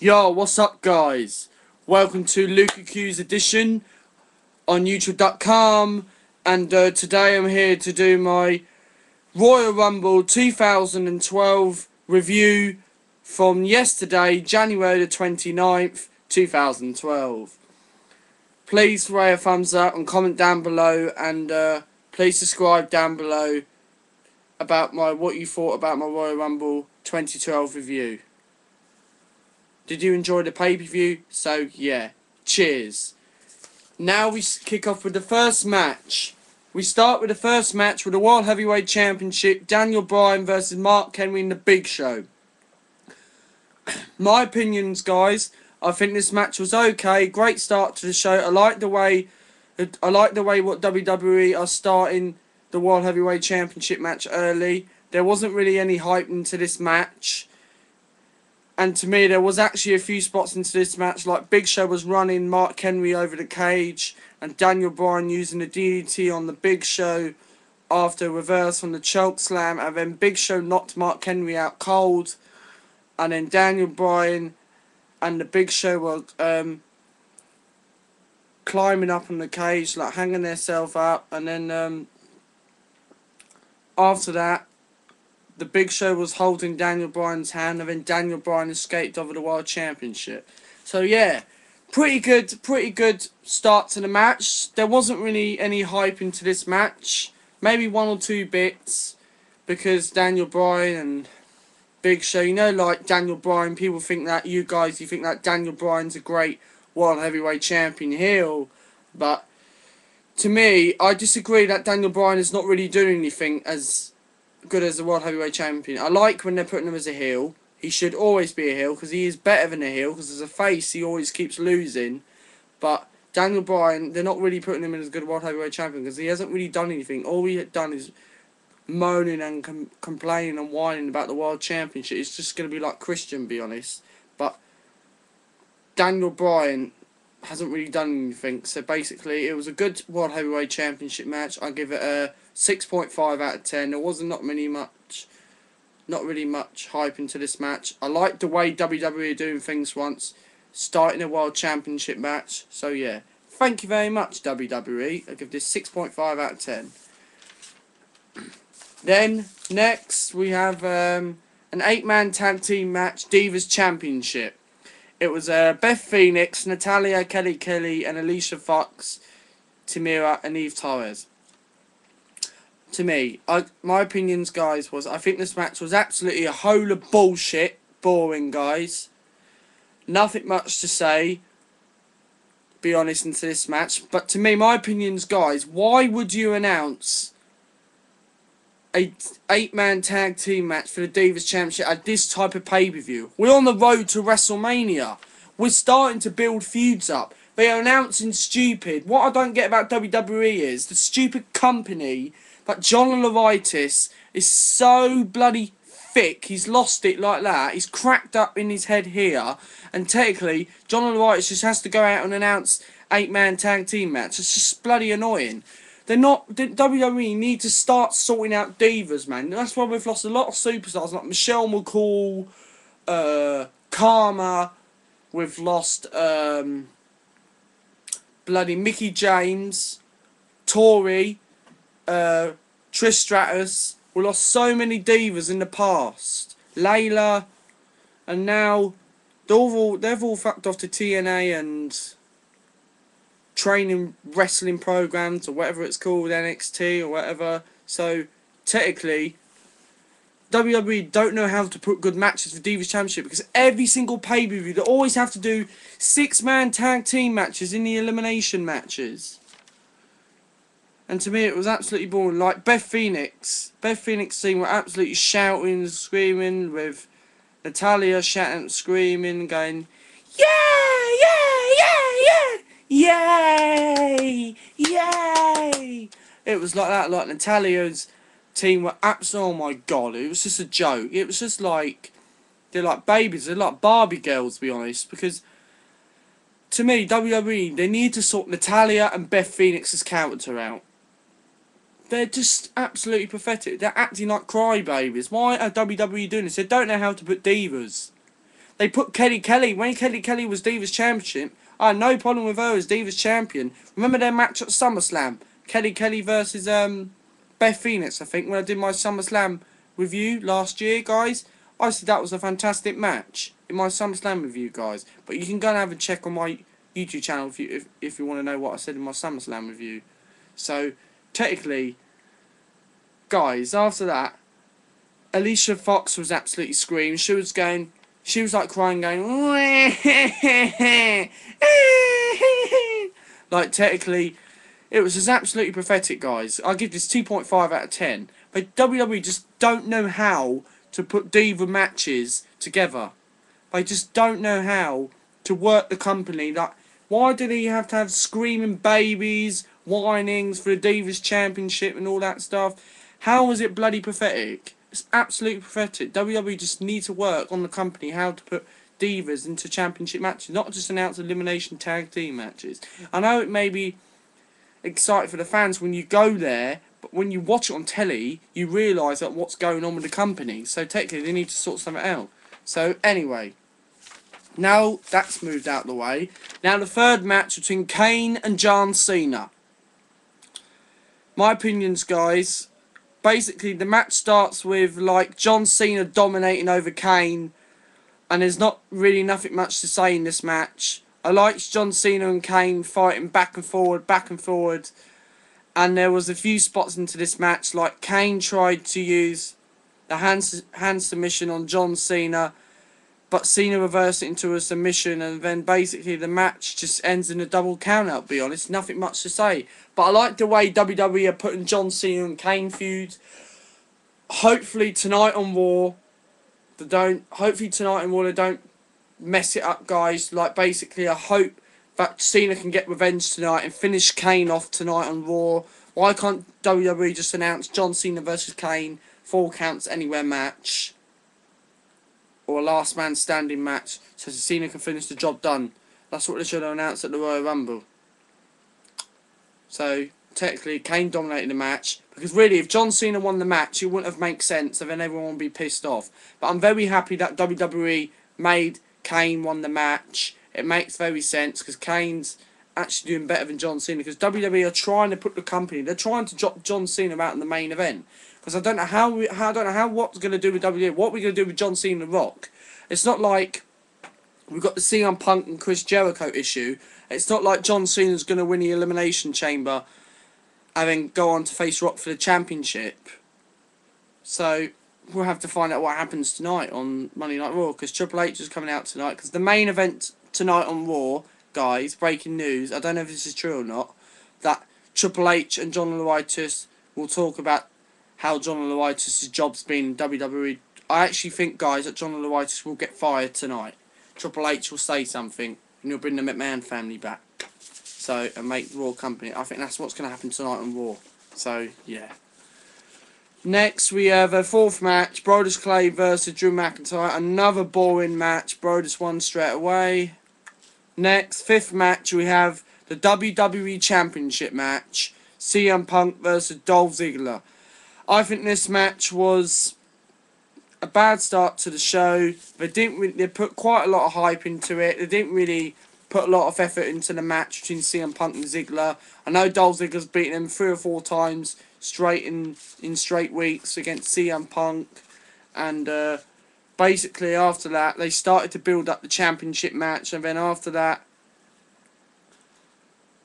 Yo, what's up, guys? Welcome to Luka Q's edition on YouTube.com, and today I'm here to do my Royal Rumble 2012 review from yesterday, January the 29th, 2012. Please rate a thumbs up and comment down below, and please subscribe down below about what you thought about my Royal Rumble 2012 review. Did you enjoy the pay-per-view? So, yeah. Cheers. Now we kick off with the first match. We start with the first match with the World Heavyweight Championship, Daniel Bryan versus Mark Henry in the Big Show. My opinions, guys, I think this match was okay. Great start to the show. I like the way what WWE are starting the World Heavyweight Championship match early. There wasn't really any hype into this match. And to me, there was actually a few spots into this match, like Big Show was running Mark Henry over the cage, and Daniel Bryan using the DDT on the Big Show after a reverse from the choke slam, and then Big Show knocked Mark Henry out cold, and then Daniel Bryan and the Big Show were climbing up on the cage, like hanging themselves up, and then after that, the Big Show was holding Daniel Bryan's hand, and then Daniel Bryan escaped over the World Championship. So yeah, pretty good start to the match. There wasn't really any hype into this match. Maybe one or two bits, because Daniel Bryan and Big Show, like Daniel Bryan, people think that, you think that Daniel Bryan's a great World Heavyweight Champion heel, but to me, I disagree that Daniel Bryan is not really doing anything as good as the World Heavyweight Champion. I like when they're putting him as a heel. He should always be a heel, because he is better than a heel, because as a face he always keeps losing. But Daniel Bryan, they're not really putting him in as a good World Heavyweight Champion, because he hasn't really done anything. All he had done is moaning and complaining and whining about the World Championship. It's just going to be like Christian, to be honest. But Daniel Bryan hasn't really done anything. So basically, it was a good World Heavyweight Championship match. I give it a 6.5 out of 10. There wasn't not really much hype into this match. I like the way WWE are doing things once, starting a World Championship match. So yeah, thank you very much, WWE. I give this 6.5 out of 10. Then next we have an 8-man tag team match, Divas Championship. It was Beth Phoenix, Natalya, Kelly, and Alicia Fox, Tamira, and Eve Torres. To me, my opinions, guys, was I think this match was absolutely a whole of bullshit, boring, guys. Nothing much to say, be honest, into this match. But to me, my opinions, guys, why would you announce a 8-man tag team match for the Divas Championship at this type of pay-per-view? We're on the road to WrestleMania. We're starting to build feuds up. They are announcing stupid. What I don't get about WWE is the stupid company that John Laurinaitis is so bloody thick. He's lost it like that. He's cracked up in his head here. And technically, John Laurinaitis just has to go out and announce 8-man tag team match. It's just bloody annoying. WWE need to start sorting out divas, man. That's why we've lost a lot of superstars like Michelle McCool, Karma. We've lost bloody Mickie James, Tori, Trish Stratus. We lost so many divas in the past. Layla, and now they've all fucked off to TNA and training wrestling programs, or whatever it's called, NXT or whatever. So technically, WWE don't know how to put good matches for Divas Championship, because every single pay-per-view they always have to do 6-man tag team matches in the elimination matches. And to me, it was absolutely boring. Like Beth Phoenix team were absolutely shouting and screaming, with Natalya shouting, screaming, going, "Yeah, yeah, yeah, yeah, yay, yay!" It was like that. Like Natalya's team were absolutely, oh my god, it was just a joke. It was just like, they're like babies. They're like Barbie girls, to be honest. Because to me, WWE, they need to sort Natalya and Beth Phoenix's character out. They're just absolutely pathetic. They're acting like crybabies. Why are WWE doing this? They don't know how to put divas. They put Kelly, when Kelly was Divas Championship, I had no problem with her as Divas Champion. Remember their match at SummerSlam? Kelly versus Beth Phoenix, I think, when I did my SummerSlam review last year, guys. I said that was a fantastic match in my SummerSlam review, guys. But you can go and have a check on my YouTube channel if you want to know what I said in my SummerSlam review. So, technically, guys, after that, Alicia Fox was absolutely screaming. She was like crying, going, like, technically, it was just absolutely pathetic, guys. I give this 2.5 out of 10. But WWE just don't know how to put diva matches together. They just don't know how to work the company. Like, why do they have to have screaming babies, whinings for the Divas Championship and all that stuff? How is it bloody pathetic? It's absolutely pathetic. WWE just need to work on the company how to put divas into championship matches, not just announce elimination tag team matches. I know it may be exciting for the fans when you go there, but when you watch it on telly, you realise that what's going on with the company. So technically, they need to sort something out. So anyway, now that's moved out of the way. Now the third match between Kane and John Cena. My opinions, guys. Basically, the match starts with, like, John Cena dominating over Kane, and there's not really nothing much to say in this match. I liked John Cena and Kane fighting back and forward, and there was a few spots into this match, like Kane tried to use the hand submission on John Cena, but Cena reversed it into a submission, and then basically the match just ends in a double countout, to be honest. Nothing much to say. But I like the way WWE are putting John Cena and Kane feuds. Hopefully tonight on Raw, they don't mess it up, guys. Like, basically, I hope that Cena can get revenge tonight and finish Kane off tonight on Raw. Why can't WWE just announce John Cena versus Kane, 4 counts anywhere match? Or a last man standing match, so Cena can finish the job done. That's what they should have announced at the Royal Rumble. So, technically, Kane dominated the match. Because really, if John Cena won the match, it wouldn't have made sense, and then everyone would be pissed off. But I'm very happy that WWE made Kane won the match. It makes very sense, because Kane's actually doing better than John Cena. Because WWE are trying to put the company, they're trying to drop John Cena out in the main event. Because I don't know how what's going to do with WWE. What are we going to do with John Cena and Rock? It's not like we've got the CM Punk and Chris Jericho issue. It's not like John Cena's going to win the Elimination Chamber and then go on to face Rock for the championship. So we'll have to find out what happens tonight on Monday Night Raw, because Triple H is coming out tonight. Because the main event tonight on Raw, guys, breaking news, I don't know if this is true or not, that Triple H and John Laurinaitis will talk about how John Laurinaitis' job's been in WWE. I actually think, guys, that John Laurinaitis will get fired tonight. Triple H will say something, and he'll bring the McMahon family back. So, and make Raw company. I think that's what's going to happen tonight on Raw. So, yeah. Next, we have a fourth match. Brodus Clay versus Drew McIntyre. Another boring match. Brodus won straight away. Next, fifth match, we have the WWE Championship match. CM Punk versus Dolph Ziggler. I think this match was a bad start to the show. They put quite a lot of hype into it. They didn't really put a lot of effort into the match between CM Punk and Ziggler. I know Dolph Ziggler's beaten him 3 or 4 times straight in straight weeks against CM Punk. And basically after that, they started to build up the championship match. And then after that,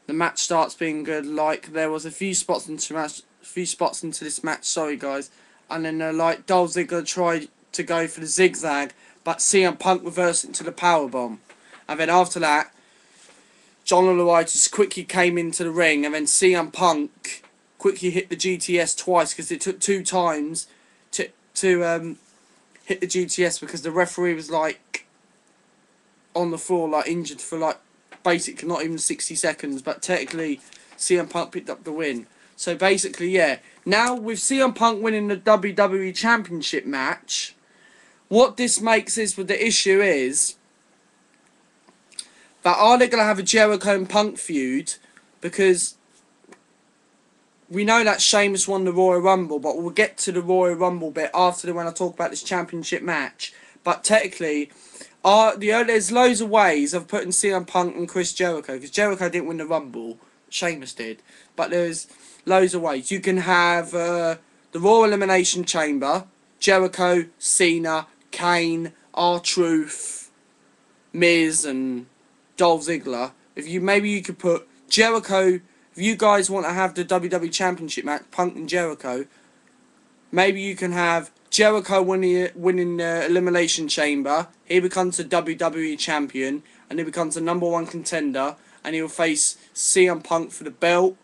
the match starts being good. Like, there was a few spots into this match, sorry guys, and then like Dolph Ziggler tried to go for the zigzag, but CM Punk reversed it into the powerbomb. And then after that, John Laurinaitis quickly came into the ring, and then CM Punk quickly hit the GTS twice, because it took 2 times to hit the GTS, because the referee was like on the floor, like injured for like basically not even 60 seconds, but technically CM Punk picked up the win. So basically, yeah. Now, with CM Punk winning the WWE Championship match, what this makes is, with the issue is, that are they going to have a Jericho and Punk feud? Because we know that Sheamus won the Royal Rumble, but we'll get to the Royal Rumble bit after when I talk about this championship match. But technically, There's loads of ways of putting CM Punk and Chris Jericho, because Jericho didn't win the Rumble, Sheamus did. But there's loads of ways. You can have the Raw Elimination Chamber, Jericho, Cena, Kane, R-Truth, Miz, and Dolph Ziggler. Maybe you could put Jericho. If you guys want to have the WWE Championship match, Punk and Jericho, maybe you can have Jericho winning the Elimination Chamber. He becomes the WWE Champion, and he becomes the #1 contender, and he'll face CM Punk for the belt.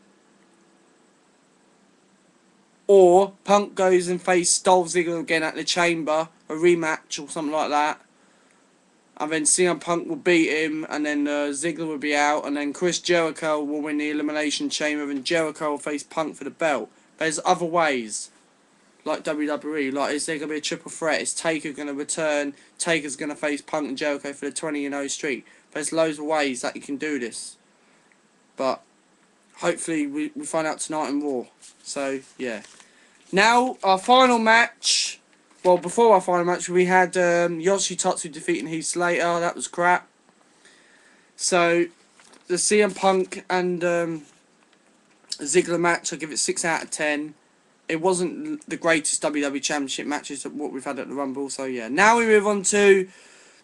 Or Punk goes and faces Dolph Ziggler again at the Chamber, a rematch or something like that. And then CM Punk will beat him, and then Ziggler will be out, and then Chris Jericho will win the Elimination Chamber, and Jericho will face Punk for the belt. There's other ways, like WWE. Like, is there going to be a triple threat? Is Taker going to return? Taker's going to face Punk and Jericho for the 20-0 streak. There's loads of ways that you can do this. But hopefully we find out tonight in Raw. So, yeah. Now, our final match. Well, before our final match, we had Yoshitatsu defeating Heath Slater. That was crap. So, the CM Punk and Ziggler match, I give it 6 out of 10. It wasn't the greatest WWE Championship matches of what we've had at the Rumble. So, yeah. Now we move on to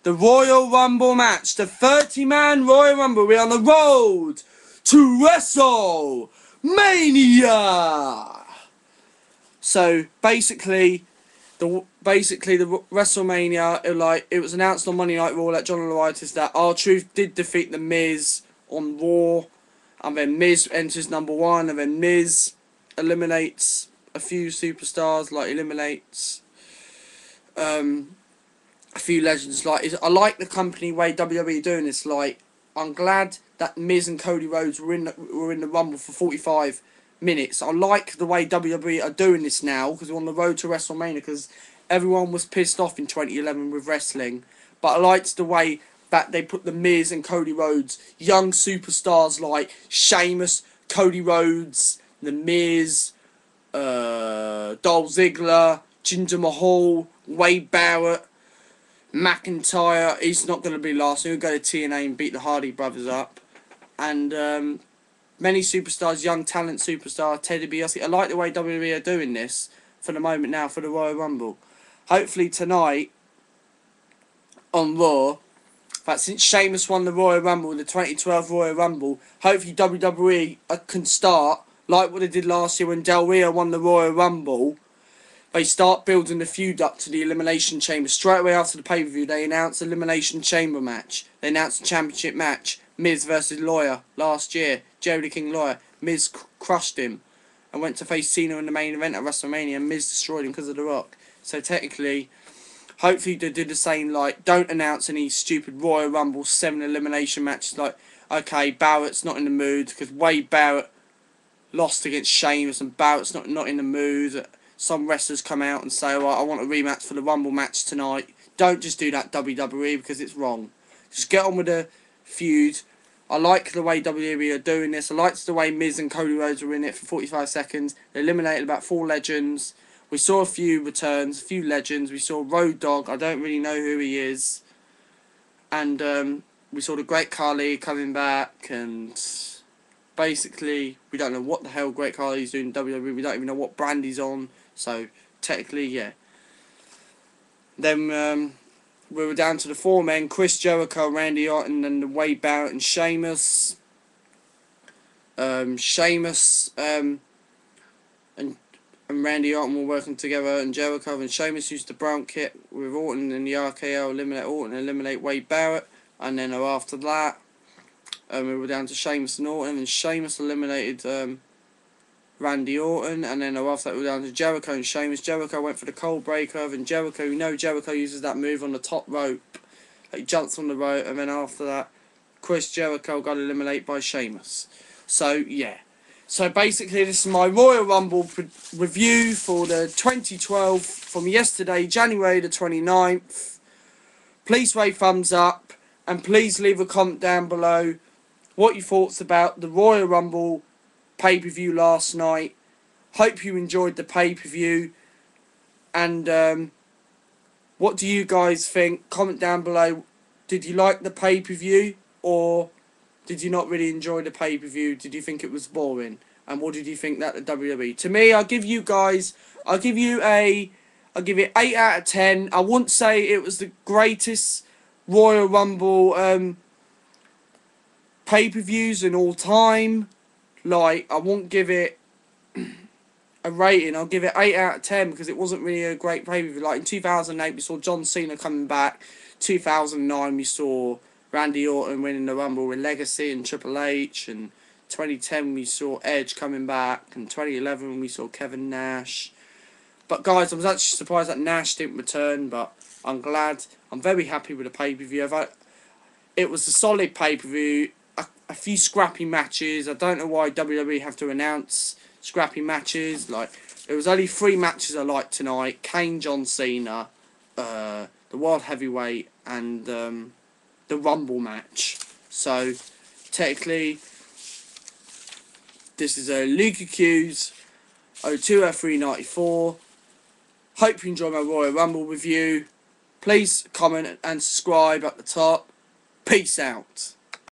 the Royal Rumble match. The 30-man Royal Rumble. We're on the road to WrestleMania. So, basically the WrestleMania, it was announced on Monday Night Raw that John Laurinaitis that R-Truth did defeat the Miz on Raw, and then Miz enters #1, and then Miz eliminates a few superstars, like eliminates a few legends. I like the company way WWE doing this. I'm glad that Miz and Cody Rhodes were in the Rumble for 45 minutes. I like the way WWE are doing this now, because we're on the road to WrestleMania, because everyone was pissed off in 2011 with wrestling. But I liked the way that they put the Miz and Cody Rhodes, young superstars like Sheamus, Cody Rhodes, the Miz, Dolph Ziggler, Jinder Mahal, Wade Barrett, McIntyre. He's not going to be last. He'll go to TNA and beat the Hardy Brothers up. And many superstars, young talent superstar, Teddy DiBiase. I like the way WWE are doing this for the moment now for the Royal Rumble. Hopefully tonight on Raw, that since Sheamus won the Royal Rumble, the 2012 Royal Rumble, hopefully WWE can start, like what they did last year when Del Rio won the Royal Rumble. They start building the feud up to the Elimination Chamber. Straight away after the pay-per-view, they announced the Elimination Chamber match. They announced the championship match. Miz versus Lawyer last year. Jerry the King Lawyer. Miz crushed him and went to face Cena in the main event at WrestleMania, and Miz destroyed him because of The Rock. So technically, hopefully they do the same, don't announce any stupid Royal Rumble 7 elimination matches, okay, Barrett's not in the mood, because Wade Barrett lost against Sheamus, and Barrett's not in the mood. Some wrestlers come out and say, I want a rematch for the Rumble match tonight. Don't just do that, WWE, because it's wrong. Just get on with the feud. I like the way WWE are doing this. I liked the way Miz and Cody Rhodes were in it for 45 seconds. They eliminated about 4 legends. We saw a few returns, a few legends. We saw Road Dogg. I don't really know who he is. And we saw the Great Khali coming back. And basically, we don't know what the hell Great Khali's doing in WWE. We don't even know what brand he's on. So, technically, yeah. Then we were down to the 4 men, Chris Jericho, Randy Orton, and then Wade Barrett and Sheamus. Sheamus and Randy Orton were working together, and Jericho and Sheamus used the brown kit with Orton and the RKO, eliminate Orton and eliminate Wade Barrett. And then after that, we were down to Sheamus and Orton, and Sheamus eliminated Randy Orton, and then after that we were down to Jericho and Sheamus. Jericho went for the cold breaker, and Jericho, Jericho uses that move on the top rope. He jumps on the rope, and then after that, Chris Jericho got eliminated by Sheamus. So, yeah. So, basically, this is my Royal Rumble review for the 2012 from yesterday, January the 29th. Please rate thumbs up, and please leave a comment down below what your thoughts about the Royal Rumble pay-per-view last night. Hope you enjoyed the pay-per-view, and what do you guys think? Comment down below Did you like the pay-per-view, or did you not really enjoy the pay-per-view? Did you think it was boring? And what did you think that the WWE? To me, I'll give you it 8 out of 10. I wouldn't say it was the greatest Royal Rumble pay-per-views in all time. Like, I won't give it a rating. I'll give it 8 out of 10 because it wasn't really a great pay-per-view. Like in 2008, we saw John Cena coming back. 2009, we saw Randy Orton winning the Rumble with Legacy and Triple H. And 2010, we saw Edge coming back. And 2011, we saw Kevin Nash. But guys, I was actually surprised that Nash didn't return. But I'm glad. I'm very happy with the pay-per-view. It was a solid pay-per-view. A few scrappy matches. I don't know why WWE have to announce scrappy matches. Like, there was only 3 matches I liked tonight: Kane, John Cena, the World Heavyweight, and the Rumble match. So technically, this is a Luke Hughes 02F394. Hope you enjoy my Royal Rumble review. Please comment and subscribe at the top. Peace out.